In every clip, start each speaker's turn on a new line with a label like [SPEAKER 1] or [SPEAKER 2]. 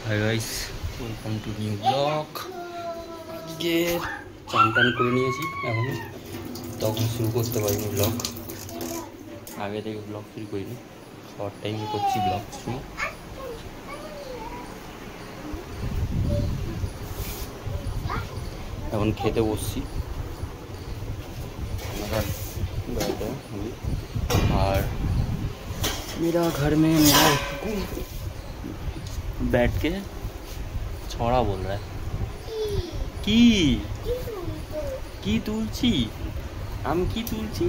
[SPEAKER 1] Hi guys, welcome to new blog. আজকে চান টান করে নিয়েছি, এখন তখন শুরু করতে পারিনি ব্লগ। আগে থেকে ব্লগ শুরু করিনি, শর্ট টাইমে করছি ব্লগ শুরু। এখন খেতে বসছি और मेरा घर में मेरा बैठ के छोड़ा बोल रहा है की तुलसी हम की तुलसी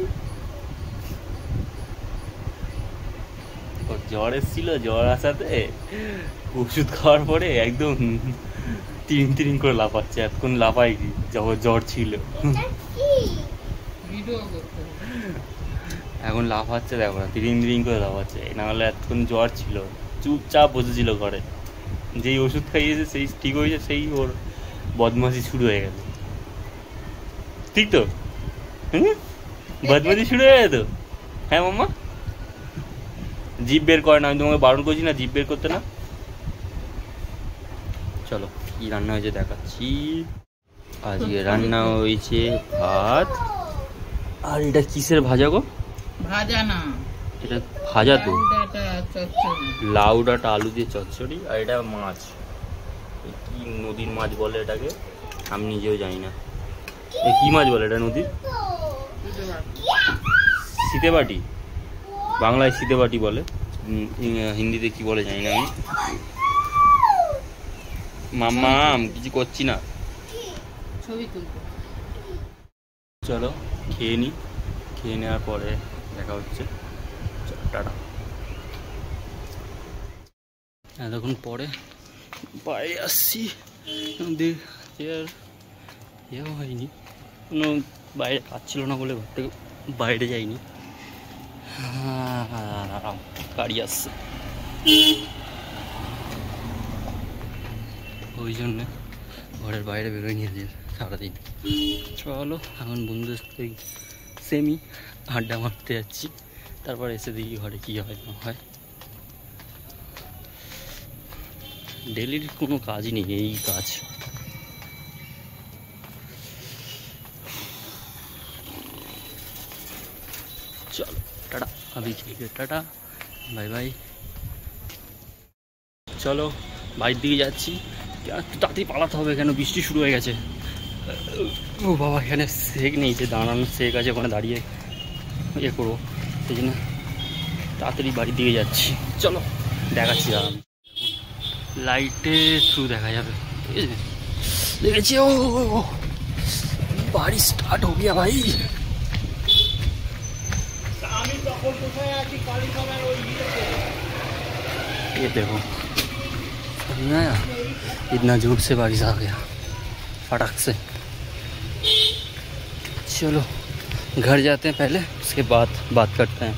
[SPEAKER 1] জ্বর এসেছিল, জ্বর আসাতে ওষুধ খাওয়ার পরে একদম তিন তিন করে লাফাচ্ছে। এতক্ষণ লাফাইনি যখন জ্বর ছিল, এখন লাফাচ্ছে দেখো না, তিরিং করে লাফাচ্ছে। না হলে এতক্ষণ জ্বর ছিল, চুপচাপ বসেছিল ঘরে। যেই ওষুধ খাইয়েছে সেই ঠিক হয়েছে, সেই ওর বদমাশি শুরু হয়ে গেছে। ঠিক তো? বদমাশি শুরু হয়ে গেছে তো? হ্যাঁ মাম্মা, জিভ বের করে না, আমি তোমাকে বারণ করছি না জিভ বের করতে না। চলো কি রান্না হয়েছে দেখাচ্ছি। আজকে রান্না হয়েছে ভাত। আর এটা কিসের ভাজা গো?
[SPEAKER 2] ভাজা না,
[SPEAKER 1] এটা ভাজা তো, লাউ ডাঁটা আলু দিয়ে চচ্চড়ি। আর এটা মাছ, কি নদীর মাছ বলে এটাকে, আমি নিজেও জানি না কি মাছ বলে এটা। নদীর শীতেবাটি, বাংলায় শীতেবাটি বলে, হিন্দিতে কি বলে জানি না আমি। মাম্মা কিছু করছি না,
[SPEAKER 2] ছবি তুলবো।
[SPEAKER 1] চলো খেয়ে নিই, খেয়ে নেওয়ার পরে দেখা হচ্ছে। টাটা। এতক্ষণ পরে বাইরে আসছি, ইয়েও হয়নি, কোনো বাইরে কাজ ছিল না বলে ঘর থেকে বাইরে যাইনি। গাড়ি আসছে ওই জন্যে ঘরের বাইরে বেরোয়নি আজ সারাদিন। চলো এখন বন্ধুদের সাথে সেমি আড্ডা মারতে যাচ্ছি, তারপর এসে দেখি ঘরে কী হয় না হয়। ডেলির কোনো কাজই নেই, এই কাজ। চলো টাটা, अभी ठीक है, टाटा बाय बाय। চলো বাইরের দিকে যাচ্ছি, একটু তাড়াতাড়ি পালাতে হবে, কেন বৃষ্টি শুরু হয়ে গেছে। ও বাবা, এখানে সেক নেই, যে দাঁড়ানোর সেক আছে, ওখানে দাঁড়িয়ে ইয়ে করবো, সেই জন্য তাড়াতাড়ি বাড়ির দিকে যাচ্ছি। চলো দেখাচ্ছি, দাঁড়ান লাইটে থ্রু দেখা যাবে। দেখেছি, ও বাড়ি স্টার্ট हो गया भाई। ये देखो आया, इतना जोर से बारिश आ गया फटाक से। चलो घर जाते हैं पहले, उसके बाद बात करते हैं।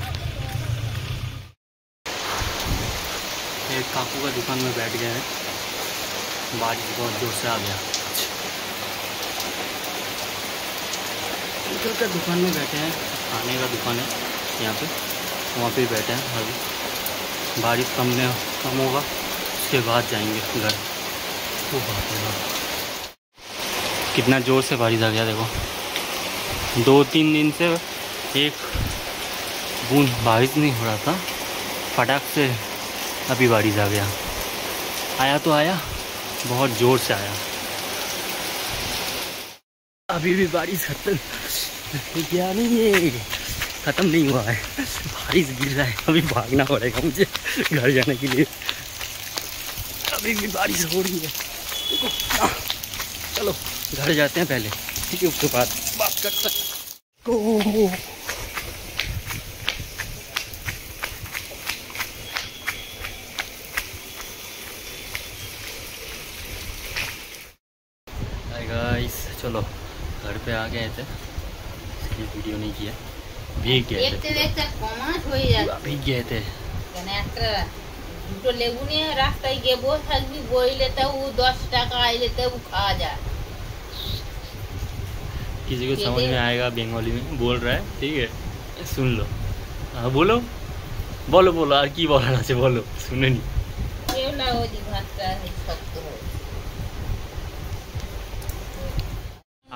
[SPEAKER 1] एक काकू का दुकान में बैठ गए हैं, बारिश बहुत जोर से आ गया। अंकल का दुकान में बैठे हैं, खाने का दुकान है यहाँ पे, वहाँ पे बैठे हैं। अभी बारिश कम होगा, उसके बाद जाएंगे घर। वो बात है, कितना ज़ोर से बारिश आ गया देखो। 2-3 दिन से एक बूंद बारिश नहीं हो रहा था, फटाक से अभी बारिश आ गया। आया तो आया, बहुत ज़ोर से आया। अभी भी बारिश खत्म क्या नहीं है, ख़त्म नहीं हुआ है, बारिश गिर रहा है। अभी भागना पड़ेगा मुझे घर जाने के लिए, अभी भी बारिश हो रही है। चलो घर जाते हैं पहले, ठीक है, उसके बाद बात करते हैं। हाय गाइस, चलो घर पे आ गए थे, इसकी वीडियो नहीं किया, भीग गए थे, भीग गए थे।
[SPEAKER 2] দুটো লেবু নিয়ে রাস্তায় গিয়ে বসে থাকবি, বইলে তাও 10 টাকা, আইলে তাও খাওয়া যায়।
[SPEAKER 1] किसी को समझ में आएगा बंगाली में बोल रहा है, ठीक है, सुन लो। हाँ बोलो बोलो बोलो, আর কি বলার আছে বলো, শুনে নি।
[SPEAKER 2] কেউ না ওই ভাতটা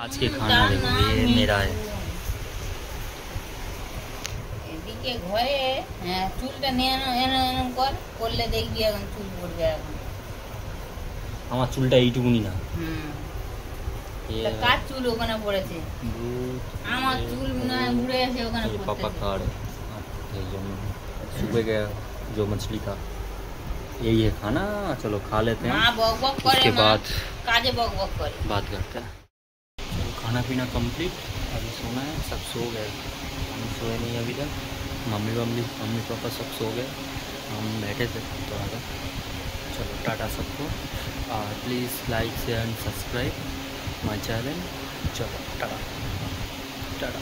[SPEAKER 1] आज के खाना देखो, ये मेरा है।
[SPEAKER 2] এদিকে ঘরে চুলটা নিয়ে এরকম করলে দেখবি এখন চুল পড়বে এখন।
[SPEAKER 1] আমার চুলটা এইটুকুনি না,
[SPEAKER 2] তা কার চুল ওখানে পড়েছে? আমার চুল না উড়ে এসে ওখানে
[SPEAKER 1] ये पापा
[SPEAKER 2] পড়েছে।
[SPEAKER 1] का सुबह गया जो मछली का, यही है खाना। चलो खा लेते हैं,
[SPEAKER 2] মা বকবক করে,
[SPEAKER 1] उसके
[SPEAKER 2] মা
[SPEAKER 1] बाद
[SPEAKER 2] কাজে বকবক করে।
[SPEAKER 1] बात करते हैं। चलो खाना पीना कंप्लीट, अभी सोना है। सब सो गए, हम सोए नहीं अभी तक। मम्मी पापा सब सो गए, हम बैठे थे थोड़ा सा। चलो टाटा सबको, please like share and subscribe my channel. चलो टाटा टाटा।